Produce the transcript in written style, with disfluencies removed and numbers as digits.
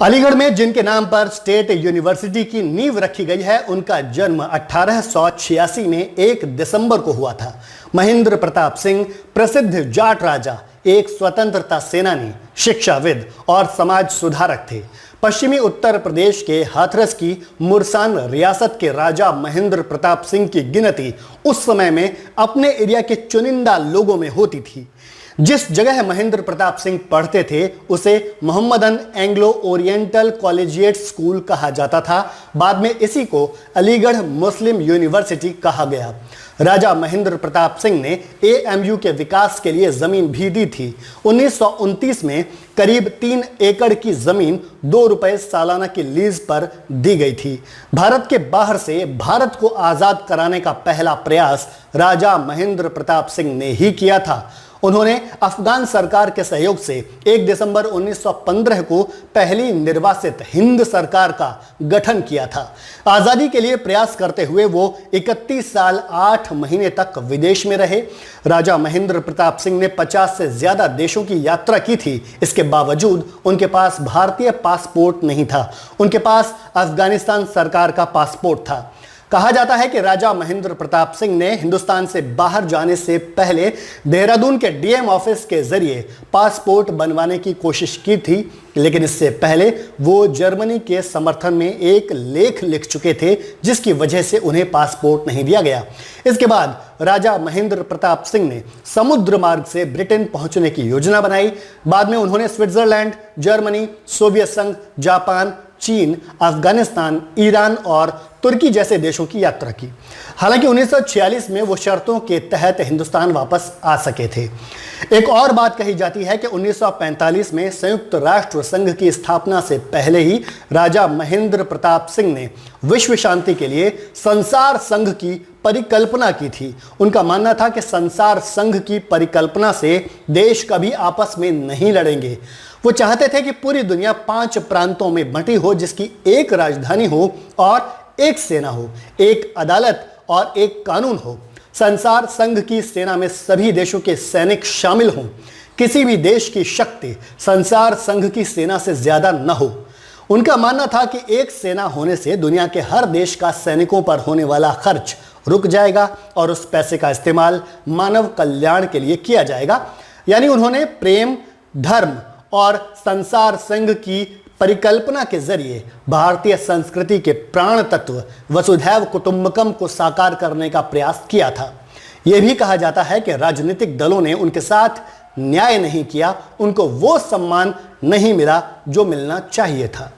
अलीगढ़ में जिनके नाम पर स्टेट यूनिवर्सिटी की नींव रखी गई है, उनका जन्म 1886 में 1 दिसंबर को हुआ था। महेंद्र प्रताप सिंह प्रसिद्ध जाट राजा, एक स्वतंत्रता सेनानी, शिक्षाविद और समाज सुधारक थे। पश्चिमी उत्तर प्रदेश के हाथरस की मुरसान रियासत के राजा महेंद्र प्रताप सिंह की गिनती उस समय में अपने एरिया के चुनिंदा लोगों में होती थी। जिस जगह महेंद्र प्रताप सिंह पढ़ते थे उसे Mohammedan Anglo oriental collegiate school कहा जाता था। बाद में इसी को अलीगढ़ मुस्लिम यूनिवर्सिटी कहा गया। राजा महेंद्र प्रताप सिंह ने एएमयू के विकास के लिए जमीन भी दी थी। 1929 में करीब 3 एकड़ की जमीन 2 रुपए सालाना की लीज पर दी गई थी। भारत के बाहर से भारत को आजाद कराने का पहला प्रयास राजा महेंद्र प्रताप सिंह ने ही किया था। उन्होंने अफगान सरकार के सहयोग से 1 दिसंबर 1915 को पहली निर्वासित हिंद सरकार का गठन किया था। आजादी के लिए प्रयास करते हुए वो 31 साल 8 महीने तक विदेश में रहे। राजा महेंद्र प्रताप सिंह ने 50 से ज्यादा देशों की यात्रा की थी। इसके बावजूद उनके पास भारतीय पासपोर्ट नहीं था। उनके पास अफगानिस्तान सरकार का पासपोर्ट था। कहा जाता है कि राजा महेंद्र प्रताप सिंह ने हिंदुस्तान से बाहर जाने से पहले देहरादून के डीएम ऑफिस के जरिए पासपोर्ट बनवाने की कोशिश की थी, लेकिन इससे पहले वो जर्मनी के समर्थन में एक लेख लिख चुके थे, जिसकी वजह से उन्हें पासपोर्ट नहीं दिया गया। इसके बाद राजा महेंद्र प्रताप सिंह ने समुद्र मार्ग से ब्रिटेन पहुंचने की योजना बनाई। बाद में उन्होंने स्विट्जरलैंड, जर्मनी, सोवियत संघ, जापान, चीन, अफगानिस्तान, ईरान और तुर्की जैसे देशों की यात्रा की। हालांकि 1946 में वो शर्तों के तहत हिंदुस्तान वापस आ सके थे। एक और बात कही जाती है कि 1945 में संयुक्त राष्ट्र संघ की स्थापना से पहले ही राजा महेंद्र प्रताप सिंह ने विश्व शांति के लिए संसार संघ की परिकल्पना की थी। उनका मानना था कि संसार संघ की परिकल्पना से देश कभी आपस में नहीं लड़ेंगे। वो चाहते थे कि पूरी दुनिया 5 प्रांतों में बंटी हो, जिसकी एक राजधानी हो और एक सेना हो, एक अदालत और एक कानून हो। संसार संघ की सेना में सभी देशों के सैनिक शामिल हों। किसी भी देश की शक्ति संसार संघ की सेना से ज्यादा न हो। उनका मानना था कि एक सेना होने से दुनिया के हर देश का सैनिकों पर होने वाला खर्च रुक जाएगा और उस पैसे का इस्तेमाल मानव कल्याण के लिए किया जाएगा। यानी उन्होंने प्रेम, धर्म और संसार संघ की परिकल्पना के जरिए भारतीय संस्कृति के प्राण तत्व वसुधैव कुटुंबकम को साकार करने का प्रयास किया था। यह भी कहा जाता है कि राजनीतिक दलों ने उनके साथ न्याय नहीं किया, उनको वो सम्मान नहीं मिला जो मिलना चाहिए था।